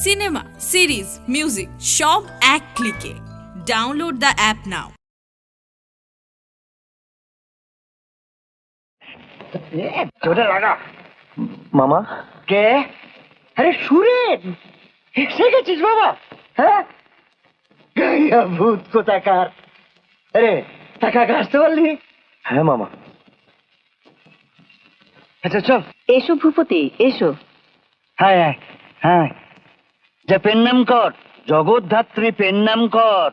Cinema, series, music সব এক ক্লিকে। Download the app now. জোরে লাগা। মামা, কে? আরে সুরেন, এসে গেছিস বাবা? হ্যাঁ, গাইয়া ভূত কোথাকার। আরে টাকা আসতে পারলি? হ্যাঁ মামা। আচ্ছা চল। এসো ভূপতি, এসো। হ্যাঁ হ্যাঁ হ্যাঁ, যা পেন নাম কর, জগৎধাত্রী পেন নাম কর।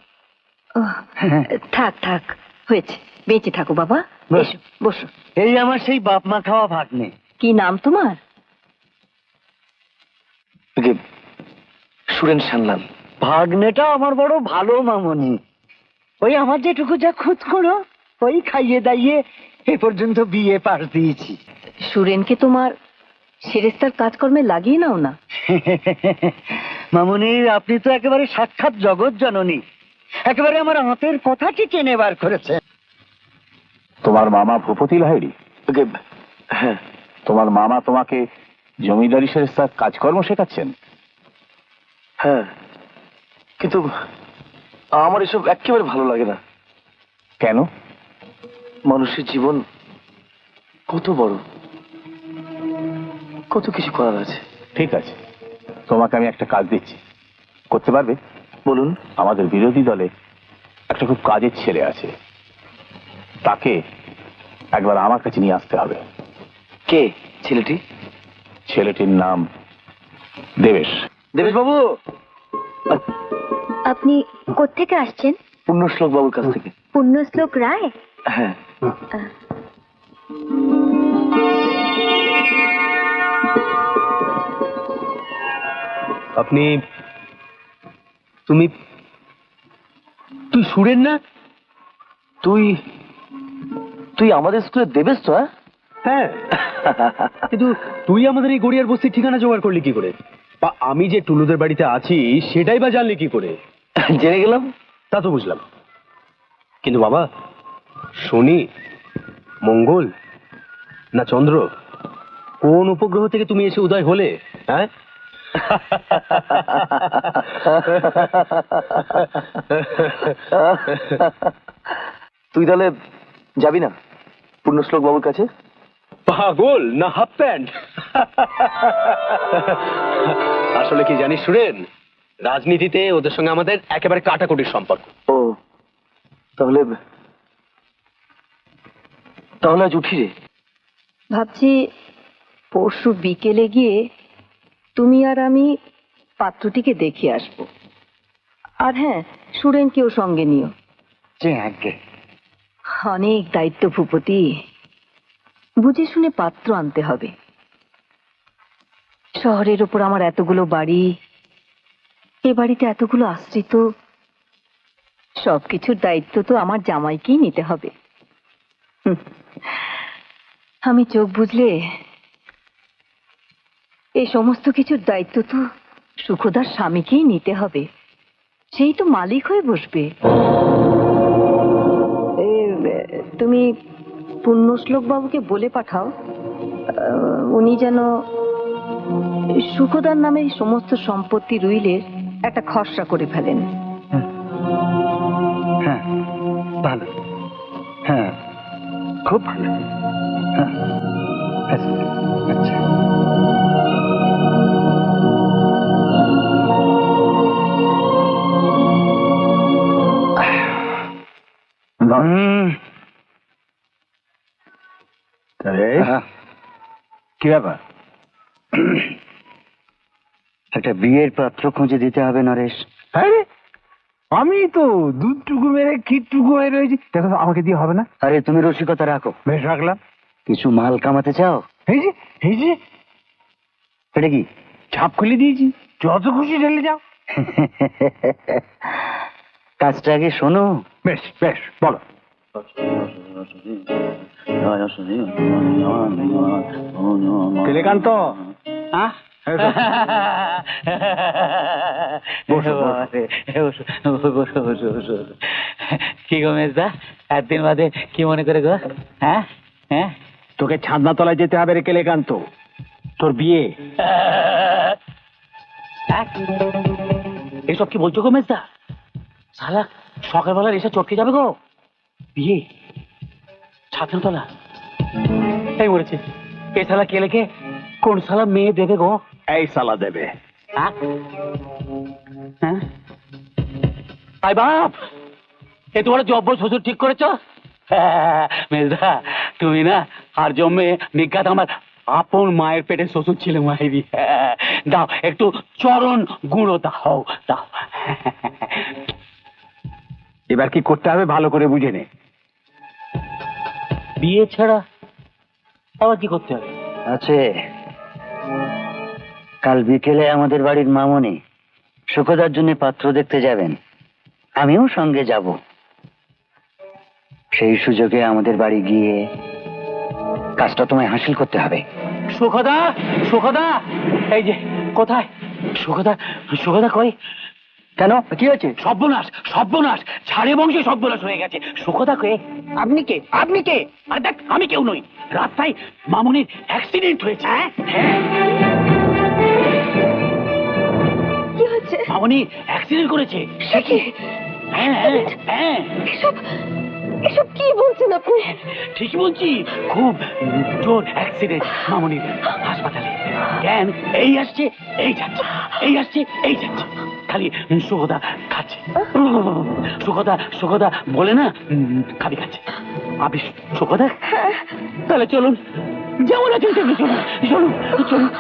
থাক থাক, হয়েছে, বেঁচে থাকো বাবা। বাহ। এসো, বসো। এই আমার সেই বাপ মা খাওয়া ভাগ্নে। কি নাম তোমার? সুরেন সান্যাল। ভাগ্নেটা আমার বড় ভালো মামনি। ওই আমার যেটুকু যা খুঁত করো, ওই খাইয়ে দাইয়ে এ পর্যন্ত বিয়ে পাশ দিয়েছি। সুরেনকে তোমার সেরেস্তার কাজকর্মে লাগিয়ে নাও না। মামনি, আপনি তো একেবারে সাক্ষাৎ জগৎ জননী, একেবারে আমার হাতের কথা টিকে নেবার করেছে। তোমার মামা ভূপতি লাহিড়ী? হ্যাঁ। তোমার মামা তোমাকে জমিদারি সেরেস্তার কাজকর্ম শেখাচ্ছেন? হ্যাঁ, কিন্তু আমার এসব একেবারে ভালো লাগে না। কেন? মানুষের জীবন কত বড়, কত কিছু করার আছে। ঠিক আছে, তোমাকে আমি একটা কাজ দিচ্ছি, করতে পারবে? বলুন। আমাদের বিরোধী দলে একটা খুব কাজের ছেলে আছে, তাকে একবার আমার কাছে নিয়ে আসতে হবে। কে ছেলেটি? ছেলেটির নাম দেবেশ। দেবেশ বাবু। আপনি কোত্থেকে আসছেন? পুণ্যশ্লোক বাবুর কাছ থেকে। পুণ্যশ্লোক রায়? হ্যাঁ। আপনি, তুই সুরেন না? তুই তুই আমাদের স্কুলে দেবেশ তো? হ্যাঁ, কিন্তু তুই আমাদের এই গড়িয়ার বস্তির ঠিকানা জোগাড় করলি কি করে? বা আমি যে টুলুদের বাড়িতে আছি সেটাই বা জানলি কি করে? জেনে গেলাম। তা তো বুঝলাম, কিন্তু বাবা, শনি, মঙ্গল না চন্দ্র, কোন উপগ্রহ থেকে তুমি এসে উদয় হলে? হ্যাঁ, তুই তাহলে যাবি না পুণ্যশ্লোক বাবুর কাছে? পাগল না হাফ প্যান্ট? আসলে কি জানিস সুরেন, রাজনীতিতে ওদের সঙ্গে আমাদের একেবারে কাটাকুটির সম্পর্ক। ও, তাহলে তাহলে আজ উঠি রে। ভাবছি পরশু বিকেলে গিয়ে তুমি আর আমি পাত্রটিকে দেখে আসবো। আর হ্যাঁ, সুরেনকেও সঙ্গে নিও। অনেক দায়িত্ব ভূপতি, বুঝে শুনে পাত্র আনতে হবে। শহরের ওপর আমার এতগুলো বাড়ি, এ বাড়িতে এতগুলো আশ্রিত, সবকিছুর দায়িত্ব তো আমার জামাইকেই নিতে হবে। আমি চোখ বুঝলে এই সমস্ত কিছুর দায়িত্ব তো সুখদার স্বামীকেই নিতে হবে, সেই তো মালিক হয়ে বসবে। তুমি পুণ্যশ্লোক বাবুকে বলে পাঠাও, উনি যেন সুখদার নামে সমস্ত সম্পত্তি রুইলের একটা খসড়া করে ফেলেন। হ্যাঁ, ভালো। হ্যাঁ, খুব ভালো। হ্যাঁ, আচ্ছা। কি ব্যাপার? একটা বিয়ের পাত্র খুঁজে দিতে হবে নরেশ। আরে আমি তো দুধটুকু মেরে ক্ষীরটুকু হয়ে রয়েছি, দেখো আমাকে দিয়ে হবে না? আরে তুমি রসিকতা রাখো। বেশ, রাখলাম। কিছু মাল কামাতে চাও? এই যে এটা কি? ছাপ খুলে দিয়েছি, যত খুশি ঢেলে যাও। কাজটা আগে শোনো। বেশ বেশ, বলো। তেলেকান্ত, কি গো মেজদা, একদিন বাদে কি মনে করে গো? হ্যাঁ হ্যাঁ, তোকে ছাদনা তলায় যেতে হবে রে কেলেকান্ত, তোর বিয়ে। হ্যাঁ? এসব কি বলছো গো মেজদা? শালা সকালবেলা এসে চটকে যাবে গো। বিয়ে ছাত্রতলা এই মরেছে। এ শালা কে লেখে কোন শালা মেয়ে দেবে গো? এই সালা দেবে। হ্যাঁ? হ্যাঁ? আই বাপ, এ তোমার জব্ব শ্বশুর ঠিক করেছ? মেজদা তুমি না আর জন্মে নিজ্ঞাত আমার আপন মায়ের পেটে শ্বশুর ছিল মায়েরই। দাও একটু চরণ গুঁড়ো দাও দাও। এবার কি করতে হবে ভালো করে বুঝে নে। বিয়ে ছাড়া আবার কি করতে হবে? আছে, কাল বিকেলে আমাদের বাড়ির মামনি সুখদার জন্য পাত্র দেখতে যাবেন, আমিও সঙ্গে যাব। সেই সুযোগে আমাদের বাড়ি গিয়ে কাজটা তোমায় হাসিল করতে হবে। সুখদা, সুখদা, এই যে কোথায় সুখদা? সুখদা কই? কেন, কি হয়েছে? সর্বনাশ, সর্বনাশ, ছাড়ে বংশে সর্বনাশ হয়ে গেছে। সুখদা কই? আপনি কে? আপনি কে? আর দেখ আমি কেউ নই, রাস্তায় মামুনির অ্যাক্সিডেন্ট হয়েছে। হ্যাঁ, কি হচ্ছে? মামুনি অ্যাক্সিডেন্ট করেছে। সে কি? হ্যাঁ হ্যাঁ হ্যাঁ, এসব এসব কি বলছেন আপনি? ঠিকই বলছি, খুব জোর অ্যাক্সিডেন্ট মামুনির। হাসপাতালে কেন এই আসছে এই যাচ্ছে, এই আসছে এই যাচ্ছে, খালি সুখদা খাচ্ছে। সুখদা সুখদা বলে না খালি খাচ্ছে। আপনি সুখদা? তাহলে চলুন, যেমন আছেন তেমনি চলুন, চলুন চলুন।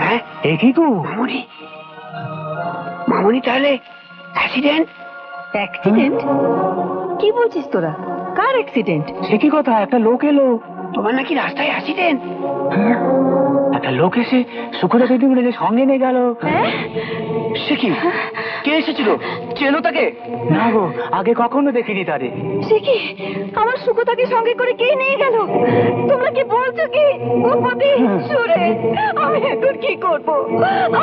হ্যাঁ, একই তো মামনি। মামনি তাহলে অ্যাক্সিডেন্ট? অ্যাক্সিডেন্ট? কি বলছিস তোরা? কার অ্যাক্সিডেন্ট? সে কি কথা, একটা লোক এলো। তোমার নাকি রাস্তায় অ্যাক্সিডেন্ট? একটা লোক এসে সুখদাকে তুলে সঙ্গে নিয়ে গেল। সে কি, কে এসেছিল? চেনো তাকে? না গো, আগে কখনো দেখিনি তারে। সে কি, আমার সুখতাকে সঙ্গে করে কে নিয়ে গেল? তোমরা কি বলছো কি? ভূপতি, সুরে, আমি এখন কি করব?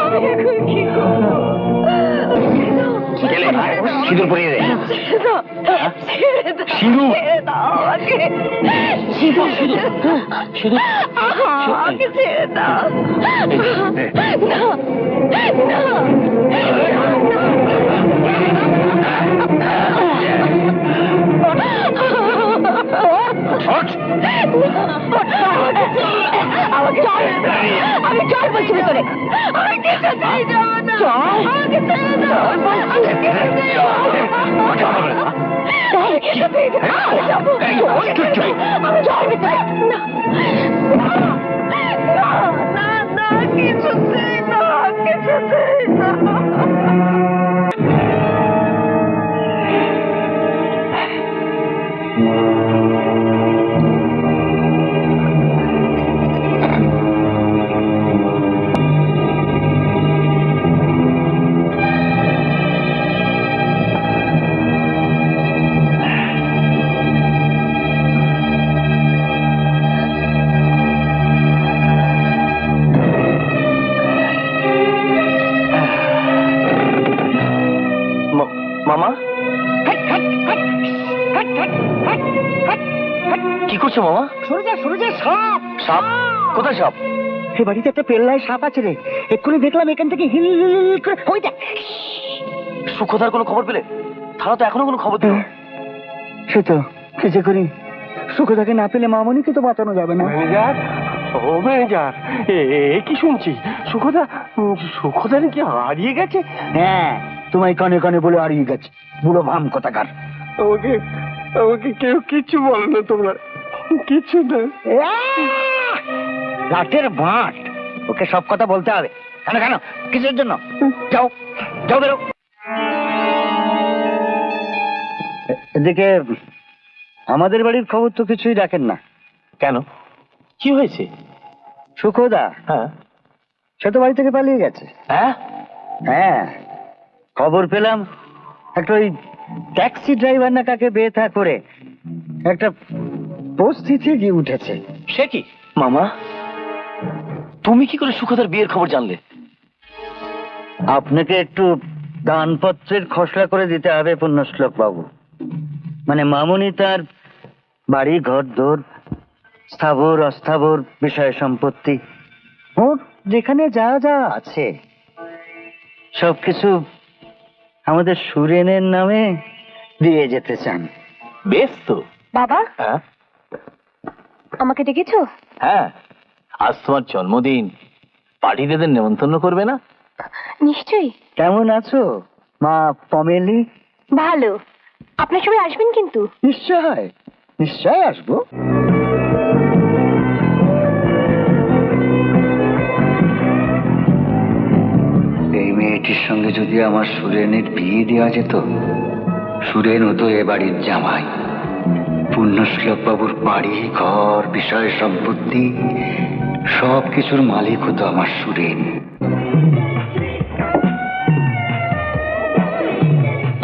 আমি এখন কি করব? সিঁদুর পরিয়ে দে। সিঁদুর আমাকে, শুধু শুধু শুধু আমাকে ছেড়ে দাও। না, আমি চল বলছি ভিতরে। আমি কিছুতেই যাবো না। আমাকে ছেড়ে দাও। আমি কিছুতেই যাবো না। আমি কিছুতেই যাবো না। আমি চল ভিতরে। না, না, না, না, কিছুতেই না, কিছুতেই না। মামা কি করছো মামা? সরে যা, সরে যা, সাপ। সাপ? কোথায় সাপ? এই বাড়িতে একটা পেল্লায় সাপ আছে রে, এক্ষুনি দেখলাম এখান থেকে হিল হিল করে। ওই দেখ। সুখদার কোনো খবর পেলে? তারা তো এখনো কোনো খবর দিল না। সে তো কি যে করি, সুখদাকে না পেলে মামনিকে তো বাঁচানো যাবে না। ম্যানেজার, ও ম্যানেজার, এ কি শুনছি? সুখদা নাকি হারিয়ে গেছে? হ্যাঁ, তোমায় কানে কানে বলে হারিয়ে গেছে, বুড়ো ভাম কোথাকার। আমাকে আমাকে কেউ কিচ্ছু বলো না, তোমরা কিচ্ছু না। রাতের বাঁট, ওকে সব কথা বলতে হবে। কেন কেন, কিসের জন্য? যাও যাও, বেরো। এদিকে আমাদের বাড়ির খবর তো কিছুই রাখেন না। কেন, কি হয়েছে? সুখদা, হ্যাঁ সে তো বাড়ি থেকে পালিয়ে গেছে। হ্যাঁ, হ্যাঁ, খবর পেলাম একটা ওই ট্যাক্সি ড্রাইভার না কাকে বেথা করে একটা বস্তিতে গিয়ে উঠেছে। সে কি মামা, তুমি কি করে সুখদার বিয়ের খবর জানলে? আপনাকে একটু দানপত্রের খসড়া করে দিতে হবে পুণ্যশ্লোক বাবু। মানে মামুনি তার বাড়ি ঘর দোর স্থাবর অস্থাবর বিষয় সম্পত্তি, ওর যেখানে যা যা আছে সবকিছু আমাদের সুরেনের নামে দিয়ে যেতে চান। বেশ তো। বাবা, হ্যাঁ আমাকে ডেকেছো? হ্যাঁ, আজ তোমার জন্মদিন, পার্টিদের নেমন্তন্ন করবে না? নিশ্চয়ই। কেমন আছো মা পমেলি? ভালো। আপনার সবাই আসবেন কিন্তু। নিশ্চয় নিশ্চয় আসবো। এই মেয়েটির সঙ্গে যদি আমার সুরেনের বিয়ে দেওয়া যেত, সুরেন হতো এ বাড়ির জামাই। পুণ্যশ্লোক বাবুর বাড়ি ঘর বিষয় সম্পত্তি সব কিছুর মালিক হতো আমার সুরেন।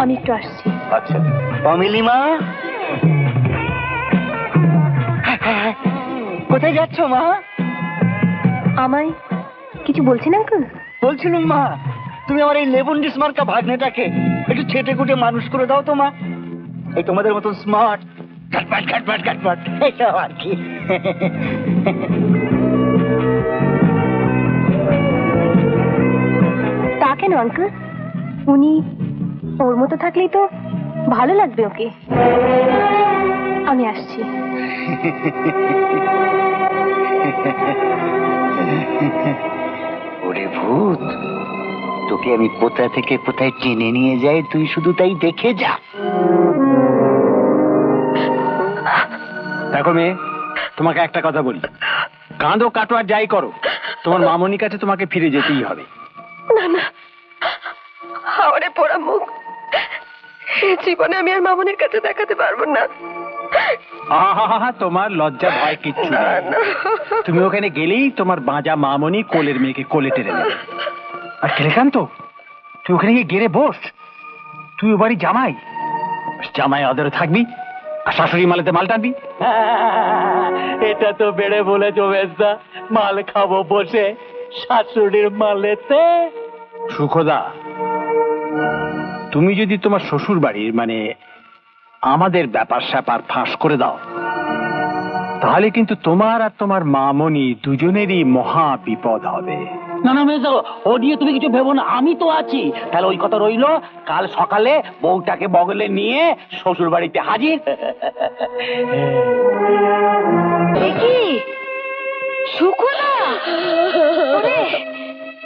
আমি একটু আসছি। আচ্ছা, পমেলি মা, কোথায় যাচ্ছ মা? আমায় কিছু বলছেন আঙ্কেল? বলছিলাম মা, তুমি আমার এই লেবুন্ডিস মার্কা ভাগ্নেটাকে একটু ছেটে কুটে মানুষ করে দাও তো মা। এই তোমাদের মতন স্মার্ট, কাটপাট কাটপাট কাটপাট এইসব আর কি। তা কেন আঙ্কেল? উনি ওর মতো থাকলেই তো ভালো লাগবে ওকে। আমি আসছি। ওরে ভূত, তোকে আমি কোথা থেকে কোথায় টেনে নিয়ে যাই, তুই শুধু তাই দেখে যা। দেখো মেয়ে, তোমাকে একটা কথা বলি, কাঁদো কাটো আর যাই করো, তোমার মামনির কাছে তোমাকে ফিরে যেতেই হবে। না না, হাওড়ে পোড়া মুখ এই জীবনে আমি আর মামনের কাছে দেখাতে পারবো না। আহা, তোমার লজ্জা ভয় কিচ্ছু না, নেই। না। তুমি ওখানে গেলেই তোমার বাঁজা মামনি কোলের মেয়েকে কোলে টেনে নেবে। আর কেলেকান্ত, তুই ওখানে গিয়ে গেড়ে বস। তুই ও বাড়ি জামাই, জামাই আদরে থাকবি আর শাশুড়ি মালেতে মাল টানবি। এটা তো বেড়ে বলেছো বেশা, মাল খাবো বসে শাশুড়ির মালেতে। সুখদা, তুমি যদি তোমার শ্বশুর বাড়ির মানে আমাদের ব্যাপার স্যাপার ফাঁস করে দাও, তাহলে কিন্তু তোমার আর তোমার মামনি দুজনেরই মহা বিপদ হবে। না না মেয়ে, ও নিয়ে তুমি কিছু ভেবো না, আমি তো আছি। তাহলে ওই কথা রইলো, কাল সকালে বউটাকে বগলে নিয়ে শ্বশুর বাড়িতে হাজির। দেখি সুখনা, ওরে,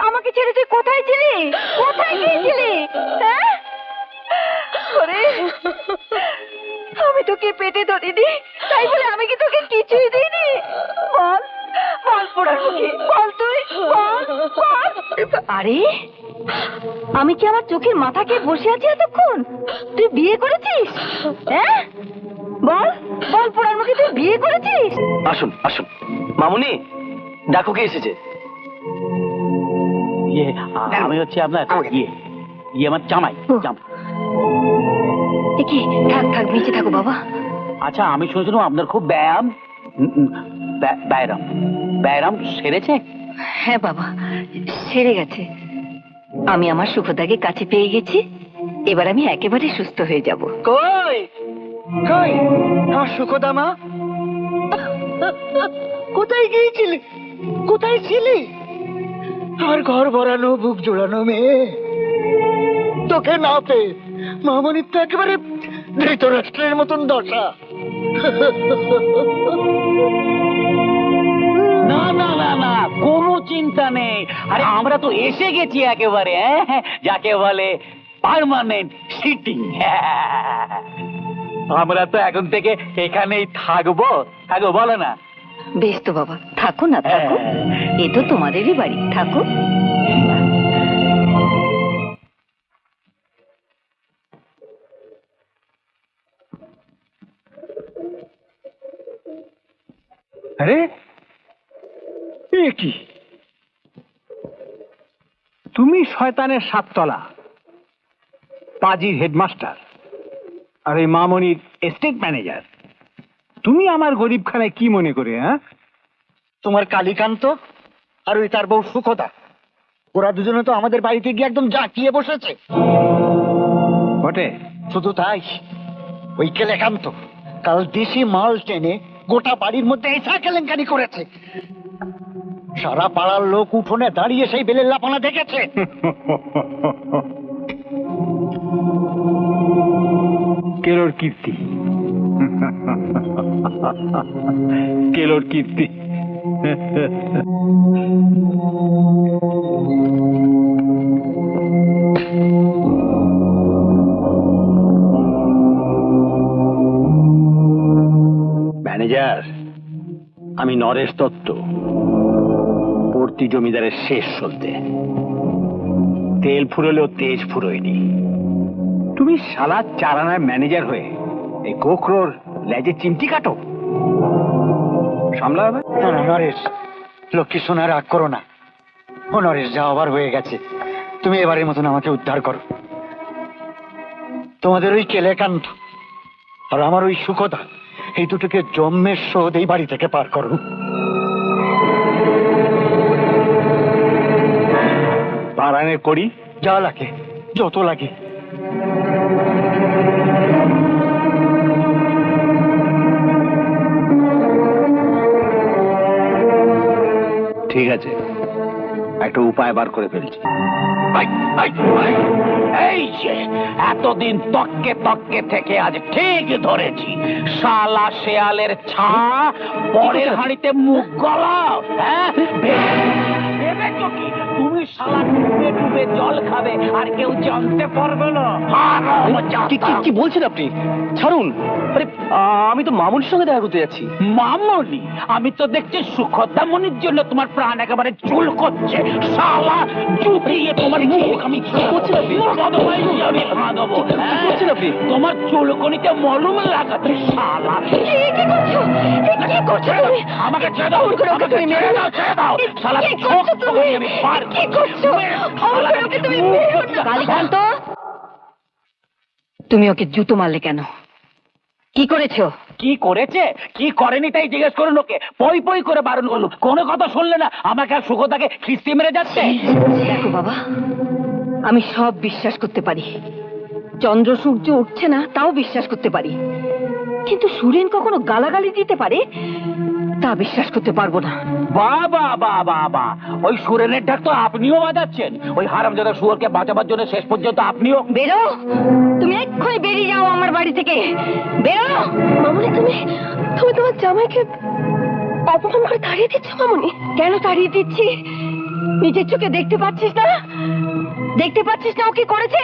আমাকে ছেড়ে তুই কোথায় ছিলি? কোথায় গিয়েছিলি? হ্যাঁ? ওরে, আমি তোকে পেটে ধরিনি, তাই বলে আমি কি তোকে কিছুই দিইনি? বল বল পোড়ার মুখে, বল তুই বল বল। আরে, আমি কি আমার চোখের মাথাকে বসে আছি এতক্ষণ? তুই বিয়ে করেছিস? হ্যাঁ, বল বল পোড়ার মুখে, তুই বিয়ে করেছিস? আসুন আসুন মামুনি, দেখো কে এসেছে। আমি হচ্ছে আপনার আমার জামাই। কি থাক থাক, নিচে থাকো বাবা। আচ্ছা, আমি শুনেছিলাম আপনার খুব ব্যায়াম। ব্যায়াম ব্যায়াম সেরেছে? হ্যাঁ বাবা, সেরে গেছে। আমি আমার সুখদাকে কাছে পেয়ে গেছি। এবার আমি একেবারে সুস্থ হয়ে যাব। কই কই আমার সুখদা মা? কোথায় গিয়েছিলি? কোথায় ছিলি? আমার ঘর ভরানো বুক জোড়ানো মেয়ে, তোকে না পেয়ে মামনির তো একেবারে ধৃতরাষ্ট্রের মতন দশা। না না না না, কোনো চিন্তা নেই। আরে আমরা তো এসে গেছি একেবারে, যাকে বলে পার্মানেন্ট সিটিং। আমরা তো এখন থেকে এখানেই থাকবো, বলো না? বেশ তো বাবা, থাকো না থাকো, এ তো তোমাদেরই বাড়ি, থাকো। আরে এ কি, তুমি শয়তানের সাততলা পাজির হেডমাস্টার আর এই মামনির এস্টেট ম্যানেজার, তুমি আমার গরিবখানায় কি মনে করে? হ্যাঁ, তোমার কালীকান্ত আর ওই তার বউ সুখদা, ওরা দুজনে তো আমাদের বাড়িতে গিয়ে একদম জাঁকিয়ে বসেছে। বটে? শুধু তাই, ওই কেলেকান্ত কাল দেশি মাল টেনে গোটা বাড়ির মধ্যে এসা কেলেঙ্কারি করেছে। সারা পাড়ার লোক উঠোনে দাঁড়িয়ে সেই বেলের লাপানা দেখেছে। কেলোর কীর্তি, কেলোর কীর্তি। ম্যানেজার, আমি নরেশ দত্ত, পড়তি জমিদারের শেষ সলতে। তেল ফুরলেও তেজ ফুরোয়নি। তুমি শালা চারানার ম্যানেজার হয়ে এই গোখরোর লেজে চিমটি কাটো, সামলা হবে না? না নরেশ, লক্ষ্মী সোনা রাগ করো না। ও নরেশ, যা আবার হয়ে গেছে, তুমি এবারের মতন আমাকে উদ্ধার করো। তোমাদের ওই কেলেকান্ত আর আমার ওই সুখদা, এই দুটোকে জন্মের শোধ এই বাড়ি থেকে পার করো। পারায়ণের করি যা লাগে, যত লাগে। ঠিক আছে, একটা উপায় বার করে ফেলছি। এই যে এতদিন তককে তককে থেকে আজ ঠিক ধরেছি, শালা শেয়ালের ছা পরের হাঁড়িতে মুখ গলাও। হ্যাঁ, ভেবেছো কি তুমি শালা ডুবে ডুবে জল খাবে আর কেউ জানতে পারবে না? কি বলছেন আপনি? ছাড়ুন। আরে আমি তো মামুনির সঙ্গে দেখা করতে যাচ্ছি। মামনি? আমি তো দেখছি সুখদামনির জন্য তোমার প্রাণ একেবারে চুল করছে। শালা চুপিয়ে তোমার মুখ আমি করছেন আপনি? আমি ভাঙাবো। করছেন আপনি? তোমার চুলকনিতে মলম লাগাচ্ছে শালা। কি করছো? কি করছো তুমি? আমাকে ছেড়ে দাও, ওকে তুমি মেরো না। ছেড়ে দাও শালা। কি করছো তুমি? আমি পার কি করছো? ওকে তুমি মেরো না। কালীকান্ত, তুমি ওকে জুতো মারলে কেন? কি করেছো? কি করেছে কি করেনি তাই জিজ্ঞেস করুন ওকে। পই পই করে বারণ করলো, কোনো কথা শুনলে না। আমাকে আর সুখতাকে খিস্তি মেরে যাচ্ছে। দেখো বাবা, আমি সব বিশ্বাস করতে পারি। চন্দ্র সূর্য উঠছে না তাও বিশ্বাস করতে পারি, কিন্তু সুরেন কখনো গালাগালি দিতে পারে তা বিশ্বাস করতে পারবো না। বাবা বাবা বাবা, ওই সুরেনের ডাক তো আপনিও বাজাচ্ছেন। ওই হারামজাদা শুয়োরকে বাঁচাবার জন্য শেষ পর্যন্ত আপনিও। বেরো, তুমি এক্ষুনি বেরিয়ে যাও আমার বাড়ি থেকে। বেরো। মামুনি, তুমি তুমি তোমার জামাইকে অপমান করে তাড়িয়ে দিচ্ছ? মামুনি, কেন তাড়িয়ে দিচ্ছি? নিজের চোখে দেখতে পাচ্ছিস না? দেখতে পাচ্ছিস না ও কি করেছে?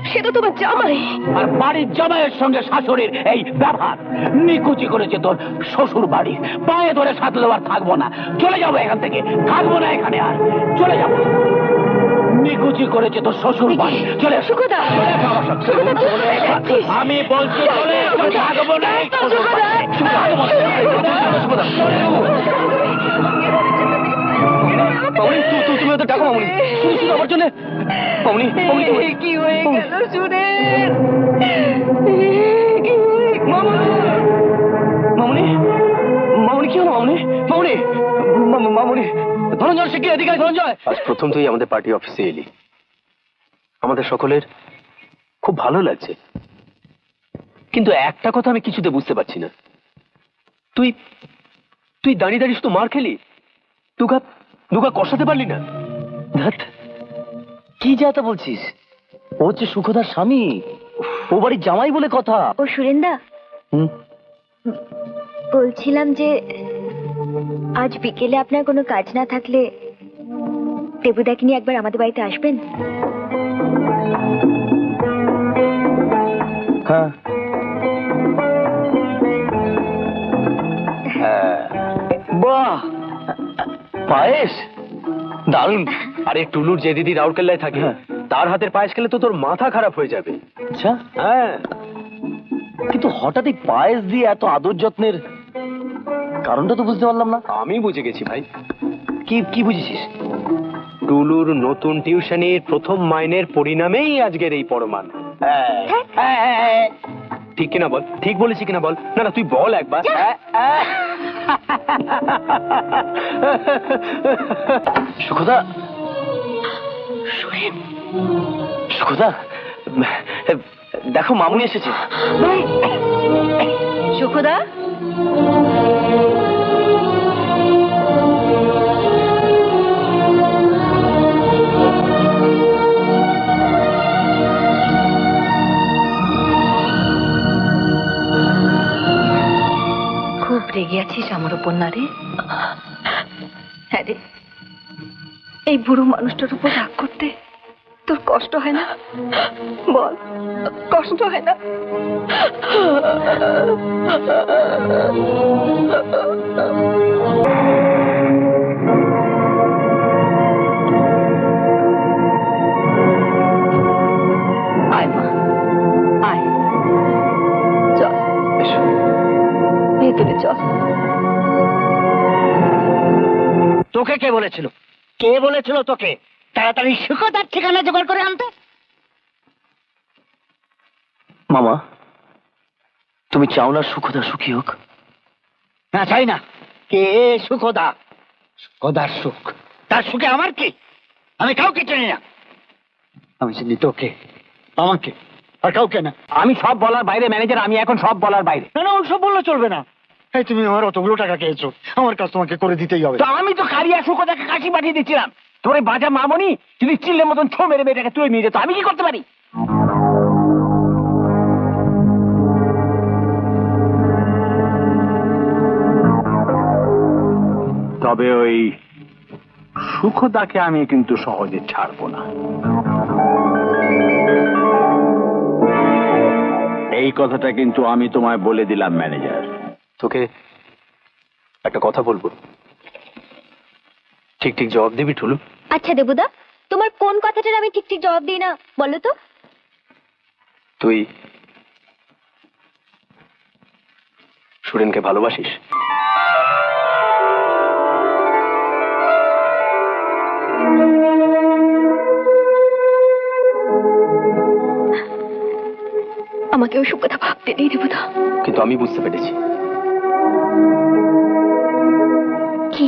সে তো তোমার জামাই। আর বাড়ির জামাইয়ের সঙ্গে শাশুড়ির এই ব্যবহার নিকুচি করেছে তোর শ্বশুর বাড়ির। পায়ে ধরে সাথলেও আর থাকবো না, চলে যাবো এখান থেকে। থাকবো না এখানে আর, চলে যাবো। নিকুচি করেছে তোর শ্বশুর বাড়ি। চলে সুখদা, আমি বলছি চলে, থাকবো না। তুমি ওদের ডাকো মামুনি, শুধু শুধু আমার জন্য। মামুনি, কি হয়ে গেল সুরেন? মামুনি, মামুনি কি হলো? মামুনি, মামুনি, মামুনি, ধনঞ্জয় সে কি অধিকারী? ধনঞ্জয়, আজ প্রথম তুই আমাদের পার্টি অফিসে এলি। আমাদের সকলের খুব ভালো লাগছে, কিন্তু একটা কথা আমি কিছুতে বুঝতে পারছি না। তুই তুই দাঁড়িয়ে দাঁড়িয়ে শুধু মার খেলি, দুগা কষাতে পারলি না? কি যা তা বলছিস? ও হচ্ছে সুখদার স্বামী, ও বাড়ির জামাই বলে কথা। ও সুরেন্দা, বলছিলাম যে আজ বিকেলে আপনার কোনো কাজ না থাকলে দেবুদাকে নিয়ে একবার আমাদের বাড়িতে আসবেন? হ্যাঁ, বাহ, পায়েস দারুণ। আরে টুলুর যে দিদি রাউরকেল্লায় থাকে, তার হাতের পায়েস খেলে তো তোর মাথা খারাপ হয়ে যাবে। আচ্ছা, হ্যাঁ, কিন্তু হঠাৎই পায়েস দিয়ে এত আদর যত্নের কারণটা তো বুঝতে পারলাম না। আমি বুঝে গেছি ভাই। কি বুঝেছিস? টুলুর নতুন টিউশনির প্রথম মাইনের পরিণামেই আজকের এই পরমান। ঠিক কিনা বল? ঠিক বলেছি কিনা বল? না না, তুই বল একবার। সুখদা, সুখদা, দেখো মামুনি এসেছে। সুখদা, আছিস আমার উপর না রে? হ্যাঁ রে, এই বুড়ো মানুষটার উপর রাগ করতে তোর কষ্ট হয় না? বল, কষ্ট হয় না? আয় মা, আয়, চল ভেতরে চল। তোকে কে বলেছিল? কে বলেছিল তোকে তাড়াতাড়ি সুখদার ঠিকানা জোগাড় করে আনতে? মামা, তুমি চাও না সুখদা সুখী হোক? না, চাই না। কে সুখদা? সুখদার সুখ, তার সুখে আমার কি? আমি কাউকে চিনি না। আমি চিনি তোকে, আমাকে, আর কাউকে না। আমি সব বলার বাইরে ম্যানেজার, আমি এখন সব বলার বাইরে। না না, ওসব বললে চলবে না। এই তুমি আমার অতগুলো টাকা খেয়েছো, আমার কাজ তোমাকে করে দিতেই হবে। তো আমি তো কারিয়া সুখদাকে কাশি পাঠিয়ে দিচ্ছিলাম। তোর এই বাজা মামনি যদি চিল্লের মতন ছো মেরে মেয়েটাকে তুলে নিয়ে যেত, আমি কি করতে পারি? তবে ওই সুখদাকে আমি কিন্তু সহজে ছাড়বো না। এই কথাটা কিন্তু আমি তোমায় বলে দিলাম ম্যানেজার। তোকে একটা কথা বলবো, ঠিক ঠিক জবাব দিবি ঠুলু? আচ্ছা দেবুদা, তোমার কোন কথাটার আমি ঠিক ঠিক জবাব দিই না বলো তো? তুই সুরেনকে ভালোবাসিস? আমাকে ওসব কথা ভাবতে নেই দেবুদা। কিন্তু আমি বুঝতে পেরেছি। কি?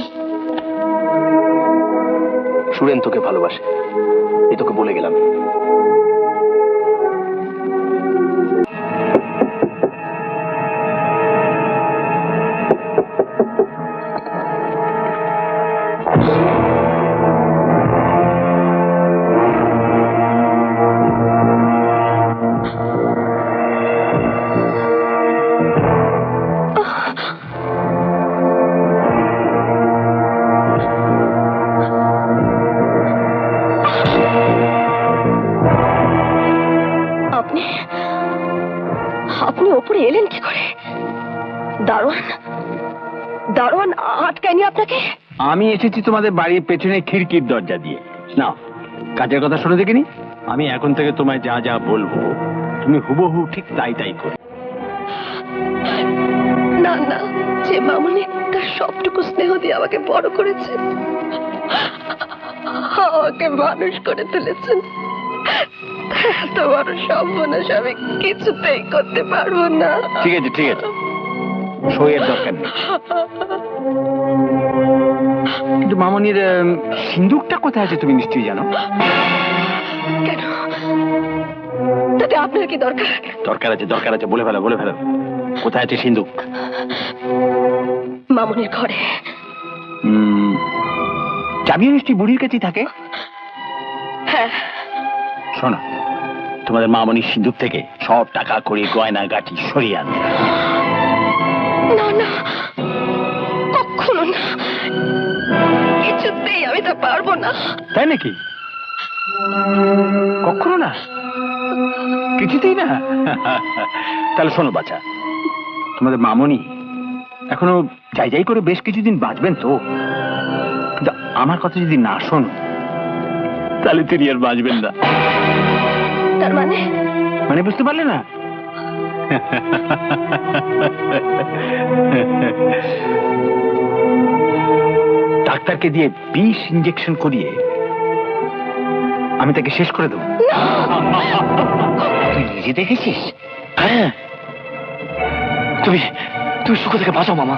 সুরেন তোকে ভালোবাসে, এই তোকে বলে গেলাম। আপনি আপনি ওপরে এলেন কি করে? দারোয়ান দারোয়ান আটকায়নি আপনাকে? আমি এসেছি তোমাদের বাড়ির পেছনে খিড়কির দরজা দিয়ে। নাও, কাজের কথা শুনে দেখিনি। আমি এখন থেকে তোমায় যা যা বলবো তুমি হুবহু ঠিক তাই তাই করো। না না, যে মামুনি তার সবটুকু স্নেহ দিয়ে আমাকে বড় করেছেন, আমাকে মানুষ করে তুলেছেন, এত বড় সর্বনাশ আমি কিছুতেই করতে পারবো না। ঠিক আছে ঠিক আছে, সইয়ের দরকার নেই। কিন্তু মামনির সিন্দুকটা কোথায় আছে তুমি নিশ্চয়ই জানো। কেন? তাতে আপনার কি দরকার? দরকার আছে, দরকার আছে, বলে ফেলো বলে ফেলো। কোথায় আছে সিন্দুক? মামুনির ঘরে। চাবিও নিশ্চয়ই বুড়ির কাছেই থাকে। হ্যাঁ। শোনো, তোমাদের মামনির সিন্দুক থেকে সব টাকা কড়ি গয়না গাটি সরিয়ে আনবে। না না, কখনো না, কিছুতেই আমি তা পারবো না। তাই নাকি? কখনো না? কিছুতেই না? তাহলে শোনো বাচ্চা, তোমাদের মামনি এখনো যাই যাই করে বেশ কিছুদিন বাঁচবেন তো। কিন্তু আমার কথা যদি না শোনো তাহলে তিনি আর বাঁচবেন না। তার মানে? মানে বুঝতে পারলে না? ডাক্তারকে দিয়ে বিষ ইঞ্জেকশন করিয়ে আমি তাকে শেষ করে দেবো। তুই নিজে দেখেছিস? হ্যাঁ। তুমি তুমি সুখ থেকে বাঁচাও মামা।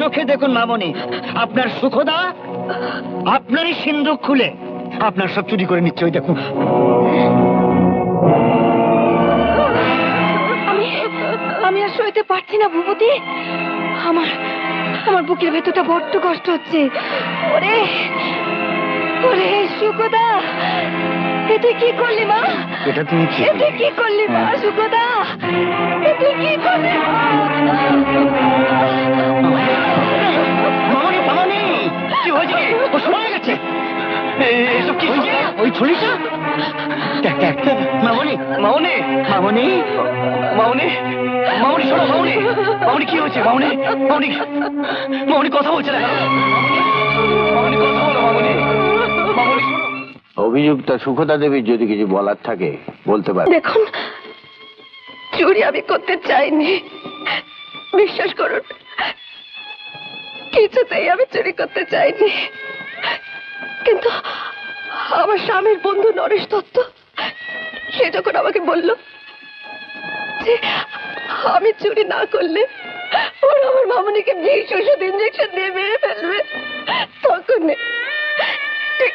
চোখে দেখুন মামনি, আপনার সুখদা আপনারই সিন্ধুক খুলে আপনার সব চুরি করে নিচ্ছে, ওই দেখুন। আমি আর সইতে পারছি না ভূপতি। আমার আমার বুকের ভেতরটা বড্ড কষ্ট হচ্ছে। ওরে ওরে সুখদা, তুই কি করলি মা? এটা তুমি কি তুই কি করলি মা? সুখদা, তুই কি করলি মা? মামনি, মামনি, কি হয়েছে কি? ও শুনে গেছে। এসব কি হচ্ছে? ওই ছুরিটা দেখ দেখ। মামনি, মামনি, মামনি, মামনি, মামনি শোনো, মামনি, মামনি কি হয়েছে? মামনি, মামনি, মামনি কথা বলছে না, মামনি কথা বলো, মামনি, মামনি শোনো। অভিযুক্ত সুখদা দেবীর যদি কিছু বলার থাকে বলতে পারে। দেখুন, চুরি আমি করতে চাইনি, বিশ্বাস করুন, কিছুতেই আমি চুরি করতে চাইনি। কিন্তু আমার স্বামীর বন্ধু নরেশ দত্ত, সে যখন আমাকে বলল যে আমি চুরি না করলে ওরা আমার মামনিকে বিষ ওষুধ ইঞ্জেকশন দিয়ে মেরে ফেলবে, ঠিক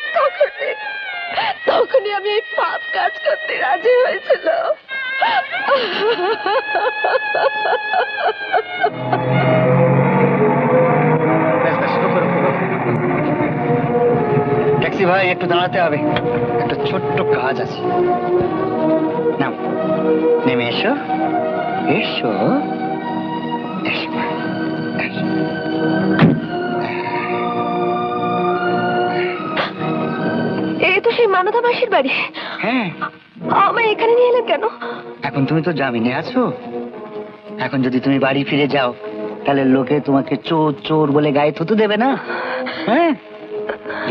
তখনই আমি এই পাপ কাজ করতে রাজি হয়েছিলাম। ট্যাক্সি ভাই, একটু দাঁড়াতে হবে, একটা ছোট্ট কাজ আছে। নাম নেমে এসো, এসো, এসো, এসো। এই তো সেই মানদা মাসির বাড়ি। হ্যাঁ, আমায় এখানে নিয়ে এলেন কেন? এখন তুমি তো জামিনে আছো। এখন যদি তুমি বাড়ি ফিরে যাও তাহলে লোকে তোমাকে চোর চোর বলে গায়ে থুতু দেবে না। হ্যাঁ,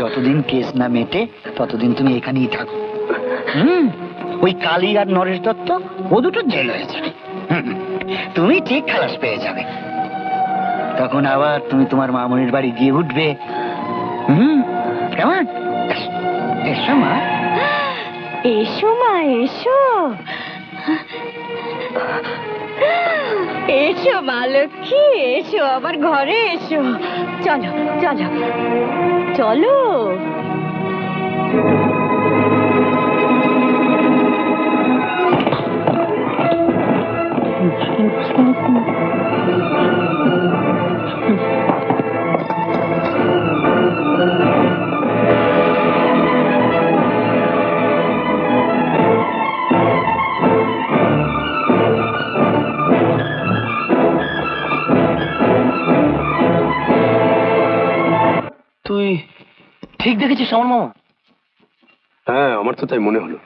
যতদিন কেস না মেটে ততদিন তুমি এখানেই থাকো। ওই কালী আর নরেশ দত্ত ও দুটো জেল হয়ে যাবে, তুমি ঠিক খালাস পেয়ে যাবে। তখন আবার তুমি তোমার মামনির বাড়ি গিয়ে উঠবে। কেমন? এসো মা, এসো মা, এসো, এসো মা লক্ষ্মী, এসো আমার ঘরে এসো। চলো চলো চলো। তুই ঠিক দেখেছিস আমার মামা? হ্যাঁ, আমার তো তাই মনে হলো।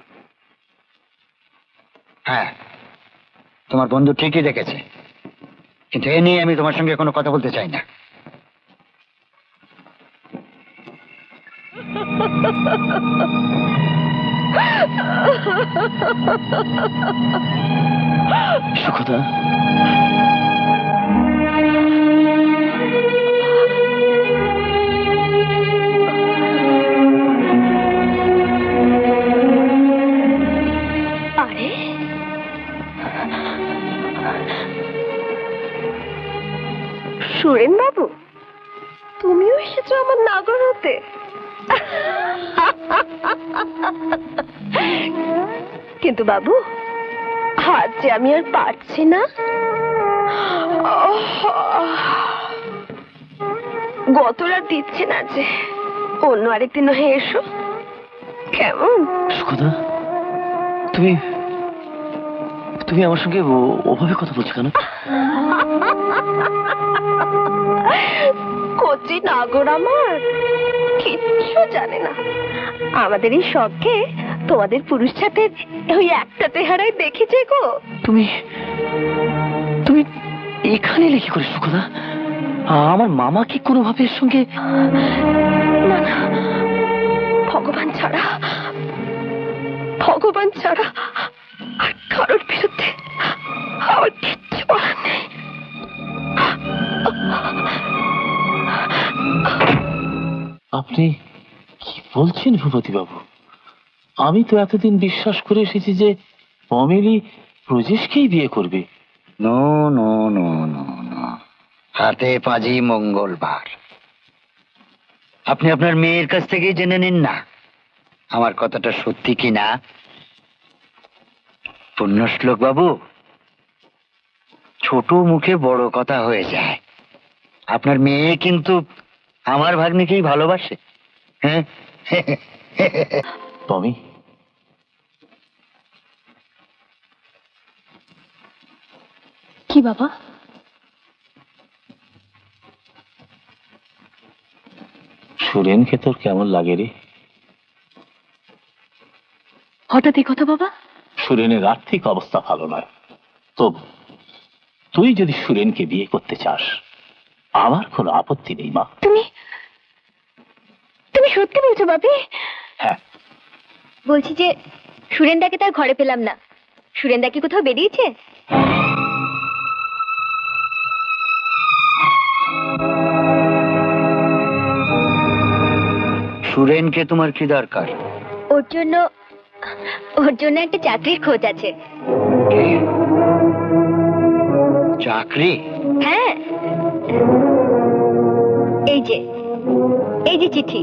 হ্যাঁ, তোমার বন্ধু ঠিকই দেখেছে, কিন্তু এ নিয়ে আমি তোমার সঙ্গে কোনো কথা বলতে চাই না। সুখদা, আরে সুরেন বাবু, তুমিও এসেছো আমার নাগর হতে। কিন্তু বাবু, আজ যে আমি আর পারছি না। গত রাত দিচ্ছে না যে, অন্য আরেকদিন হয়ে এসো কেমন? সুখদা, তুমি তুমি আমার সঙ্গে ওভাবে কথা বলছো কেন? কচি নাগর আমার কিচ্ছু জানে না। আমাদের এই শখে তোমাদের পুরুষ সাথে ওই একটা চেহারাই দেখেছে গো। তুমি তুমি এখানে এলে কি করে সুখদা? আমার মামা কি কোনোভাবে এর সঙ্গে? না না, ভগবান ছাড়া আর কারোর বিরুদ্ধে আমার কিচ্ছু বলার নেই। আপনি কি বলছেন ভূপতি বাবু? আমি তো এতদিন বিশ্বাস করে এসেছি যে অমিলি ব্রজেশকেই বিয়ে করবে। No no no no no, হাতে পাঁজি মঙ্গলবার। আপনি আপনার মেয়ের কাছ থেকেই জেনে নিন না আমার কথাটা সত্যি কি না। পুণ্যশ্লোক বাবু, ছোট মুখে বড় কথা হয়ে যায়। আপনার মেয়ে কিন্তু আমার ভাগ্নিকেই ভালোবাসে। হ্যাঁ টমি, কি বাবা? সুরেনকে তোর কেমন লাগে রে? হঠাৎ এই কথা বাবা? সুরেনের আর্থিক অবস্থা ভালো নয়, তো তুই যদি সুরেনকে বিয়ে করতে চাস আমার কোনো আপত্তি নেই মা। তুমি তুমি সত্যি বলছো বাপি? হ্যাঁ। বলছি যে সুরেনদাকে তার ঘরে পেলাম না। সুরেনদা কি কোথাও বেরিয়েছে? সুরেনকে তোমার কি দরকার? ওর জন্য একটা চাকরির খোঁজ আছে। চাকরি? হ্যাঁ, এই যে চিঠি।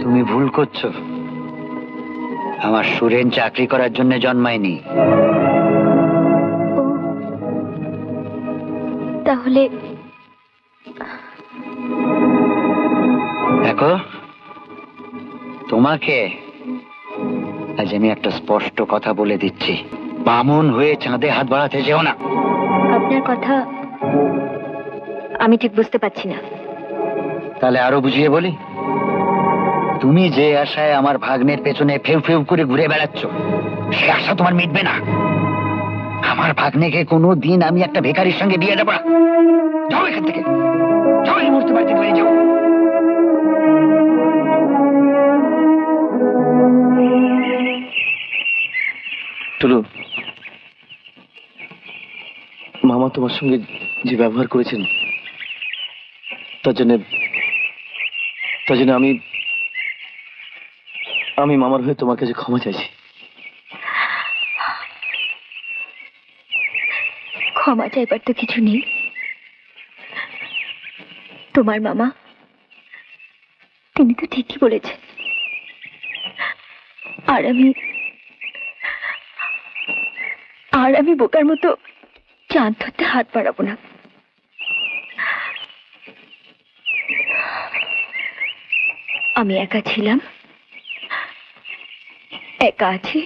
তুমি ভুল করছো। আমার সুরেন চাকরি করার জন্য জন্মায়নি। ও, তাহলে দেখো, তোমাকে আজ আমি একটা স্পষ্ট কথা বলে দিচ্ছি, বামুন হয়ে চাঁদে হাত বাড়াতে যেও না। আপনার কথা আমি ঠিক বুঝতে পারছি না। তাহলে আরো বুঝিয়ে বলি। তুমি যে আশায় আমার ভাগ্নের পেছনে ফেউ ফেউ করে ঘুরে বেড়াচ্ছ, সে আশা তোমার মিটবে না। আমার ভাগ্নেকে কোনো দিন আমি একটা ভিখারির সঙ্গে বিয়ে দেবো না। যাও এখান থেকে, যাও, এই মুহূর্তে বাড়ি থেকে বেরিয়ে যাও। টুলু, মামা তোমার সঙ্গে যে ব্যবহার করেছেন তার জন্য আমি মামার হয়ে তোমার কাছে ক্ষমা চাইছি। ক্ষমা চাইবার তো কিছু নেই। তোমার মামা তিনি তো ঠিকই বলেছেন। আর আমি বোকার মতো চাঁদ ধরতে হাত বাড়াবো না। আমি একা ছিলাম, একা আছি,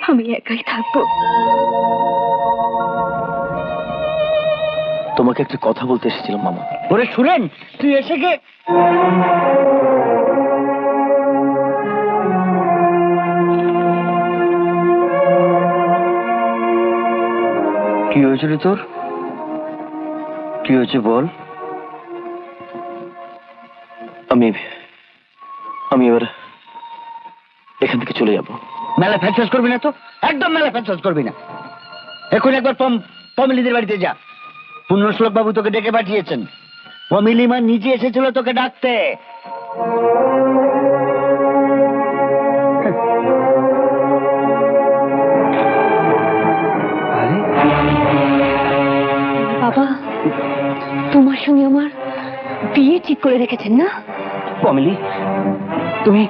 আমি একাই থাকবো। তোমাকে একটা কথা বলতে এসেছিলাম মামা। ওরে সুরেন, তুই এসে গে। কি হয়েছিল তোর? কি হয়েছে বল। আমি এবার এখান থেকে চলে যাব। মেলা ফ্যাক্সাস করবি না তো, একদম মেলা ফ্যাক্সাস করবি না। এখন একবার পমিলিদের বাড়িতে যা। পুণ্যশ্লোক বাবু তোকে ডেকে পাঠিয়েছেন। পমিলিমা নিজে এসেছিল তোকে ডাকতে। বাবা, তোমার সঙ্গে আমার বিয়ে ঠিক করে রেখেছেন না? পমিলি, তুমি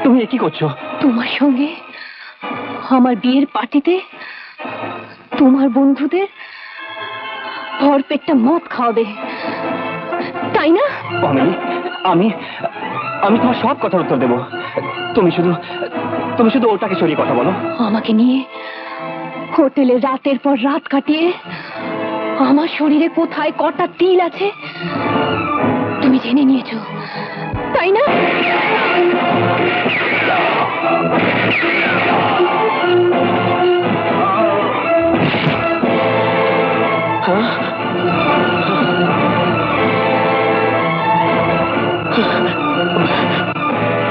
তুমি কি করছো? তোমার সঙ্গে আমার বিয়ের পার্টিতে তোমার বন্ধুদের ভরপেটটা মদ খাওয়াবে, তাই না? পমিলি, আমি তোমার সব কথার উত্তর দেবো। তুমি শুধু ওটাকে সরিয়ে কথা বলো। আমাকে নিয়ে হোটেলে রাতের পর রাত কাটিয়ে আমার শরীরে কোথায় কটা তিল আছে তুমি জেনে নিয়েছো, তাই না?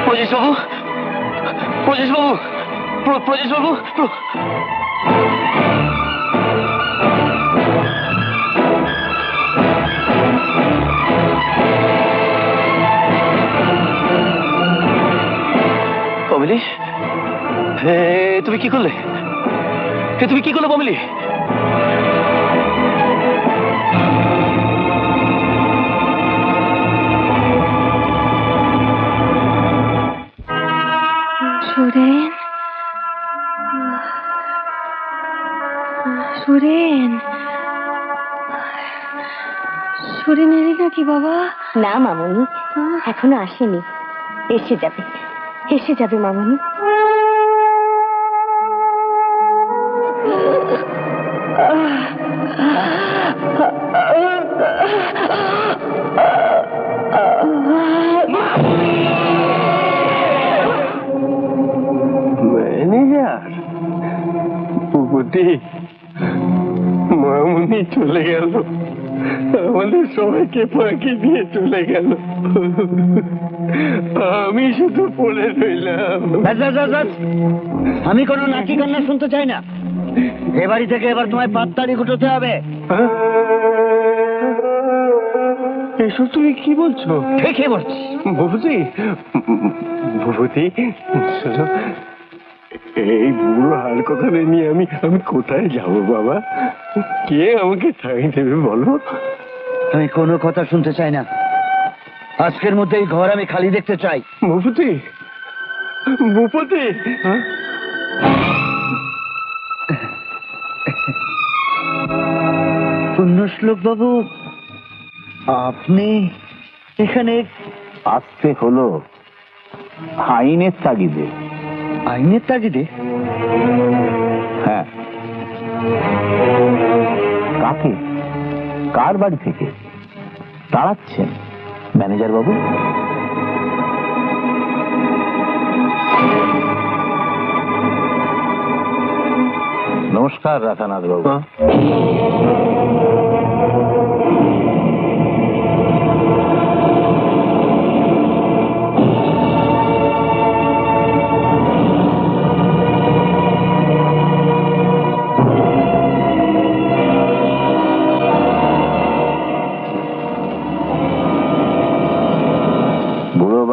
প্রজেশ বাবু, কমলি, তুমি কি করলে? তুমি কি করলে বমিলি? সুরেন, সুরেন, সুরেন এলি নাকি বাবা? না মামনি, এখনো আসেনি। এসে যাবে, এসে যাবে মামনি। ম্যানেজার, ভূপতি, মামুনি চলে গেল, আমাদের সবাইকে ফাঁকি দিয়ে চলে গেল, আমি শুধু পড়ে রইলাম। আমি কোনো নাকি কান্না শুনতে চাই না। এ বাড়ি থেকে এবার তোমায় পাত্তারি গুটোতে হবে। এসব তুমি কি বলছো? ঠিকই বলছি। ভূপতি, ভূপতি, শোনো, এই বুড়ো হার কথা নিয়ে আমি কোথায় যাব বাবা? কে আমাকে ঠাঁই দেবে বলো? আমি কোনো কথা শুনতে চাই না। আজকের মধ্যে এই ঘর আমি খালি দেখতে চাই। ভূপতি, ভূপতি, পুণ্যশ্লোক বাবু, আপনি এখানে? আসতে হলো আইনের তাগিদে। আইনের তাগিদে? হ্যাঁ। কাকে, কার বাড়ি থেকে তাড়াচ্ছেন ম্যানেজার বাবু? নমস্কার রাধানাথ বাবু।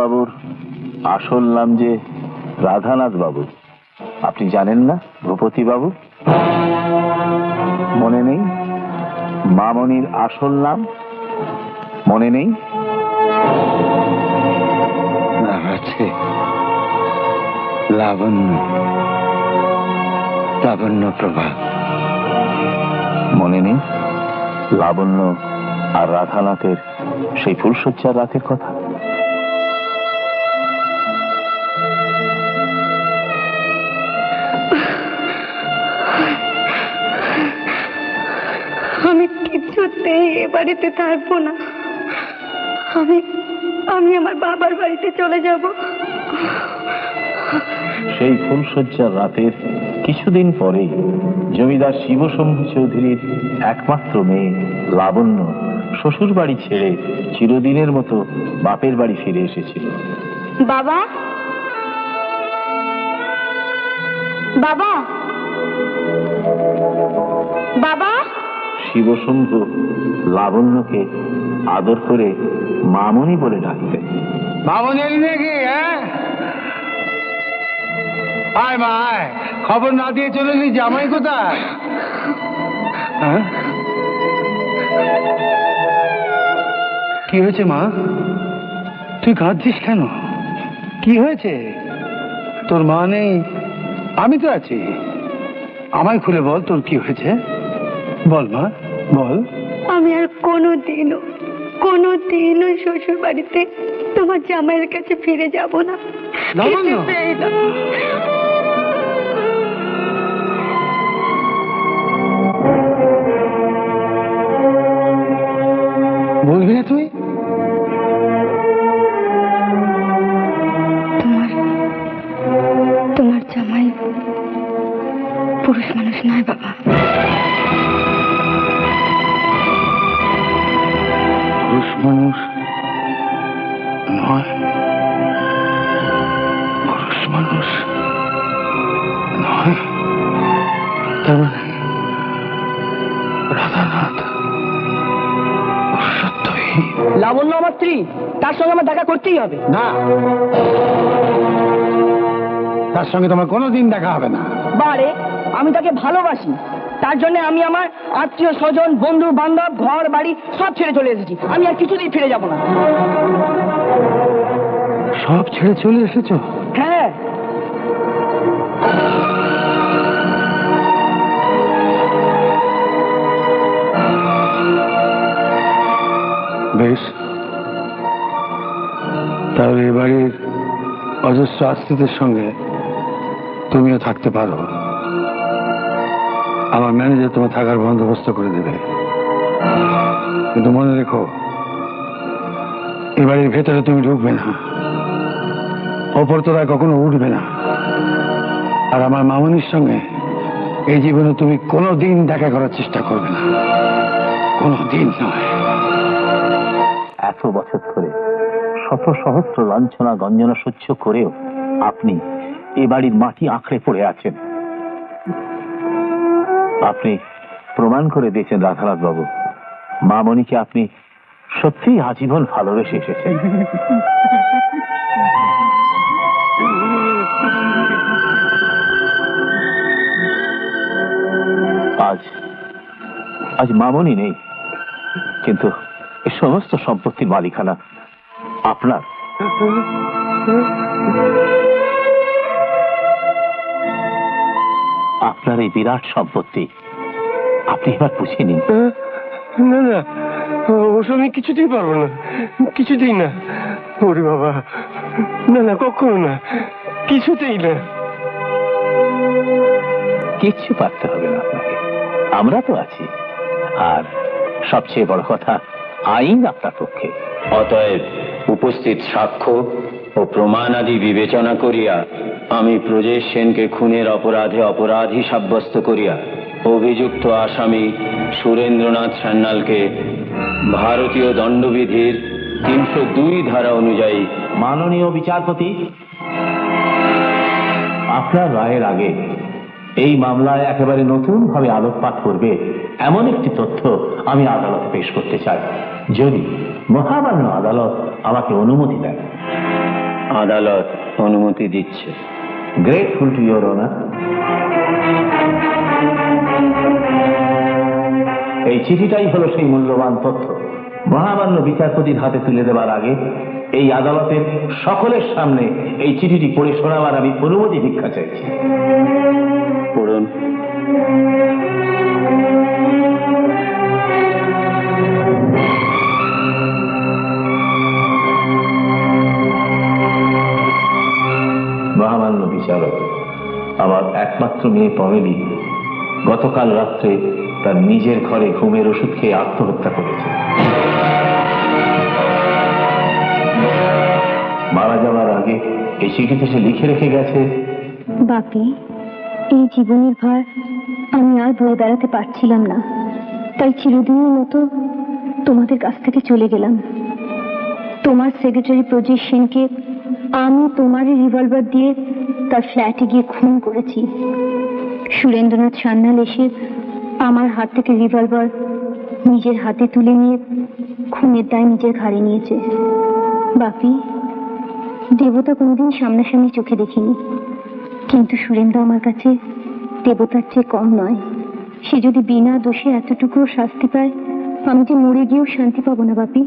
বাবুর আসল নাম যে রাধানাথ বাবু, আপনি জানেন না ভূপতি বাবু? মনে নেই মামনির আসল নাম? মনে নেই? নাম আছে লাবণ্য, লাবণ্য প্রভা। মনে নেই লাবণ্য আর রাধানাথের সেই ফুলশয্যার রাতের কথা? আমি কিছুতেই এ বাড়িতে থাকবো না। আমি আমার বাবার বাড়িতে চলে যাব। সেই ফুলশয্যার রাতের কিছুদিন পরেই জমিদার শিবশম্ভু চৌধুরীর একমাত্র মেয়ে লাবণ্য শ্বশুর বাড়ি ছেড়ে চিরদিনের মতো বাপের বাড়ি ফিরে এসেছিল। বাবা, বাবা, বাবা। শিবশম্ভু লাবণ্যকে আদর করে মামনি বলে ডাকতেন। মামনি এলি নাকি? হ্যাঁ, আয় মা আয়, খবর না দিয়ে চলে এলি, জামাই কোথায়? হ্যাঁ, কি হয়েছে মা? তুই কাঁদছিস কেন? কি হয়েছে? তোর মা নেই, আমি তো আছি। আমায় খুলে বল, তোর কি হয়েছে? বল মা, বল। আমি আর কোনোদিনও শ্বশুর বাড়িতে তোমার জামাইয়ের কাছে ফিরে যাব না। কিছুতেই না। বলবি না তুই? তোমার জামাই পুরুষ মানুষ নয় বাবা। পুরুষ মানুষ নয়? পুরুষ মানুষ নয়? তার মানে রাধানাথ সত্যই লাবণ্য আমার স্ত্রী, তার সঙ্গে আমার দেখা করতেই হবে। না, তার সঙ্গে তোমার কোনোদিন দেখা হবে না। বারে আমি তাকে ভালোবাসি, তার জন্য আমি আমার আত্মীয় স্বজন, বন্ধু বান্ধব, ঘর বাড়ি সব ছেড়ে চলে এসেছি। আমি আর কিছুতেই ফিরে যাব না। সব ছেড়ে চলে এসেছো? হ্যাঁ, বেশ, তাহলে এ বাড়ির অজস্র আত্মীয়দের সঙ্গে তুমিও থাকতে পারো। আমার ম্যানেজার তোমার থাকার বন্দোবস্ত করে দেবে, কিন্তু মনে রেখো এ বাড়ির ভেতরে তুমি ঢুকবে না, ওপরতলায় কখনো উঠবে না। আর আমার মামনির সঙ্গে এই জীবনে তুমি কোনোদিন দেখা করার চেষ্টা করবে না, কোনোদিন নয়। এত বছর ধরে শত সহস্র লাঞ্ছনা গঞ্জনা সহ্য করেও আপনি এ বাড়ির মাটি আঁকড়ে পড়ে আছেন। আপনি প্রমাণ করে দিয়েছেন রাধানাথ বাবু, মামনিকে আপনি সত্যিই আজীবন ভালোবেসে এসেছেন। আজ মামনি নেই, কিন্তু এই সমস্ত সম্পত্তির মালিকানা আপনার। আপনার এই বিরাট সম্পত্তি আপনি এবার বুঝে নিন। না না, ওসব আমি কিছুতেই পারবো না, কিছুতেই না। ওরে বাবা, না না, কখনো না, কিছুতেই না। কিচ্ছু পারতে হবে না আপনাকে, আমরা তো আছি। আর সবচেয়ে বড় কথা, আইন আপনার পক্ষে। অতএব উপস্থিত সাক্ষ্য ও প্রমাণাদি বিবেচনা করিয়া আমি ব্রজেশ সেনকে খুনের অপরাধে অপরাধী সাব্যস্ত করিয়া অভিযুক্ত আসামি সুরেন্দ্রনাথ সান্যালকে ভারতীয় দণ্ডবিধির 302 ধারা অনুযায়ী। মাননীয় বিচারপতি, আপনার রায়ের আগে এই মামলায় একেবারে নতুন ভাবে আলোকপাত করবে এমন একটি তথ্য আমি আদালতে পেশ করতে চাই, যদি মহামান্য আদালত আমাকে অনুমতি দেন। আদালত অনুমতি দিচ্ছে। Grateful to your honour. এই চিঠিটাই হলো সেই মূল্যবান তথ্য। মহামান্য বিচারপতির হাতে তুলে দেবার আগে এই আদালতের সকলের সামনে এই চিঠিটি পড়ে শোনাবার আমি অনুমতি ভিক্ষা চাইছি। পড়ুন। মহামান্য বিচারক, আমার একমাত্র মেয়ে পমেলি গতকাল রাত্রে তার নিজের ঘরে ঘুমের ওষুধ খেয়ে আত্মহত্যা করেছে। মারা যাওয়ার আগে এই চিঠিতে সে লিখে রেখে গেছে, বাপি, এই জীবনের ভার আমি আর বয়ে বেড়াতে পারছিলাম না, তাই চিরদিনের মতো তোমাদের কাছ থেকে চলে গেলাম। তোমার সেক্রেটারি ব্রজেশ সেনকে আমি তোমারই রিভলভার দিয়ে তার ফ্ল্যাটে গিয়ে খুন করেছি। সুরেন্দ্রনাথ সান্যাল এসে আমার হাত থেকে রিভলভার নিজের হাতে তুলে নিয়ে খুনের দায় নিজের ঘাড়ে নিয়েছে। বাপি, দেবতা কোনোদিন সামনাসামনি চোখে দেখিনি, কিন্তু সুরেন্দ্র আমার কাছে দেবতার চেয়ে কম নয়। সে যদি বিনা দোষে এতটুকুও শাস্তি পায়, আমি যে মরে গিয়েও শান্তি পাবো না বাপি।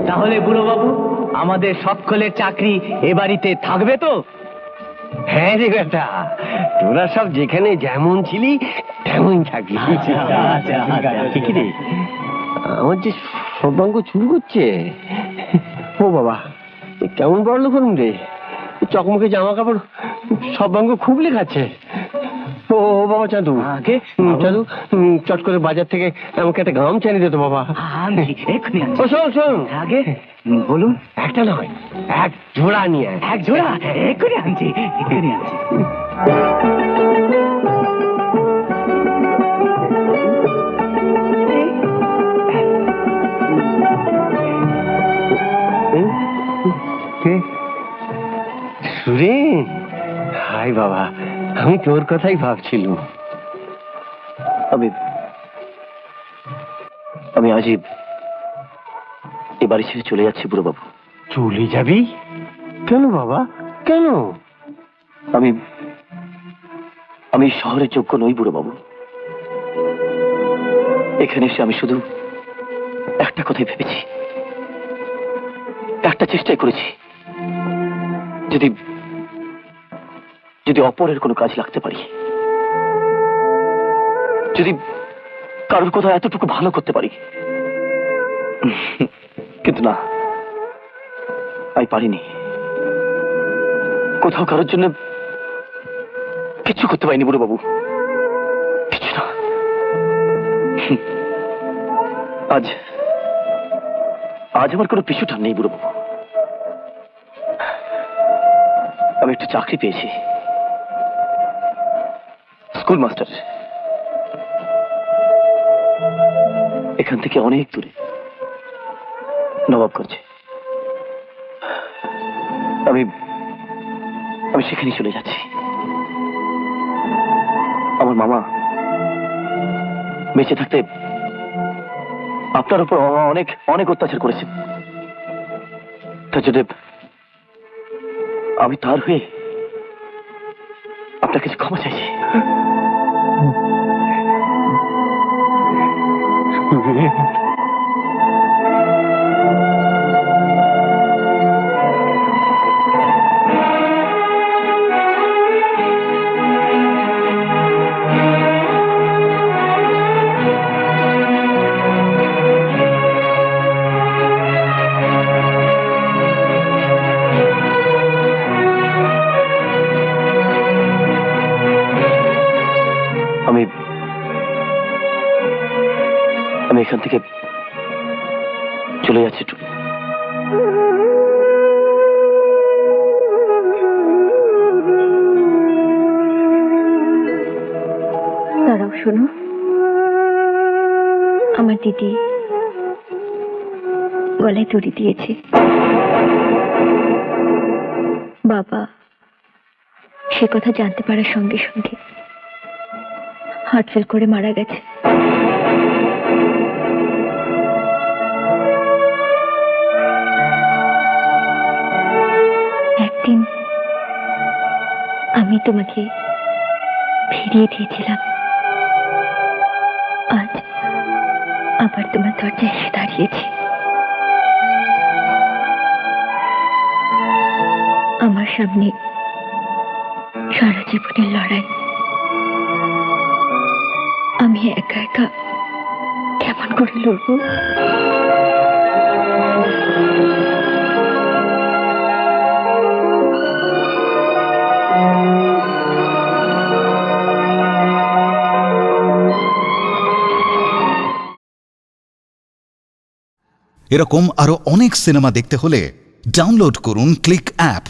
তাহলে বুড়ো বাবু, আমাদের সকলের চাকরি এ বাড়িতে থাকবে তো? হ্যাঁ রে বেটা, তোরা সব যেখানে যেমন ছিলি তেমনই থাকবি। ঠিকই রে। আমার যে সর্বাঙ্গ চুল করছে। ও বাবা, এ কেমন বড় লোক রে, চকমকে জামা কাপড় সব অঙ্গ খুব লেখাচ্ছে। ও বাবা চাঁদু, আগে চাঁদু চট করে বাজার থেকে আমাকে একটা গামছা এনে দিত বাবা। আনছি, এক্ষুনি আনছি। ও শোন শোন, আগে বলুন। একটা নয়, এক জোড়া নিয়ে আয়। এক জোড়া, এক্ষুনি আনছি, এক্ষুনি আনছি। সুরেন, হাই বাবা, আমি তোর কথাই ভাবছিলাম। আমি আজই এ বাড়ি ছেড়ে চলে যাচ্ছি বুড়ো বাবু। চলে যাবি কেন বাবা, কেন? আমি শহরের যোগ্য নই বুড়ো বাবু। এখানে এসে আমি শুধু একটা কথাই ভেবেছি, একটা চেষ্টাই করেছি, যদি যদি অপরের কোনো কাজ লাগতে পারি, যদি কারোর কোথাও এতটুকু ভালো করতে পারি। কিন্তু না, আমি পারিনি। কোথাও কারোর জন্য কিছু করতে পারিনি বুড়ো বাবু, কিছু না। আজ আমার কোনো পিছু টান নেই বুড়ো বাবু। আমি একটা চাকরি পেয়েছি, স্কুল মাস্টার। এখান থেকে অনেক দূরে, নবাবগঞ্জে। আমি সেখানেই চলে যাচ্ছি। আমার মামা বেঁচে থাকতে আপনার উপর অনেক অনেক অত্যাচার করেছে। তার জন্য আমি তার হয়ে আপনার কাছে ক্ষমা চাইছি। আমি এখান থেকে চলে যাচ্ছি। দাঁড়াও, শোনো, আমার দিদি গলায় দড়ি দিয়েছে। বাবা সে কথা জানতে পারার সঙ্গে সঙ্গে হার্ট ফেল করে মারা গেছে। একদিন আমি তোমাকে ফিরিয়ে দিয়েছিলাম, আজ আবার তোমার দরজায় এসে দাঁড়িয়েছি। আমার সামনে সারা জীবনের লড়াই। আমি একা একা কেমন করে লড়বো? এরকম আরো অনেক সিনেমা দেখতে হলে ডাউনলোড করুন ক্লিক অ্যাপ।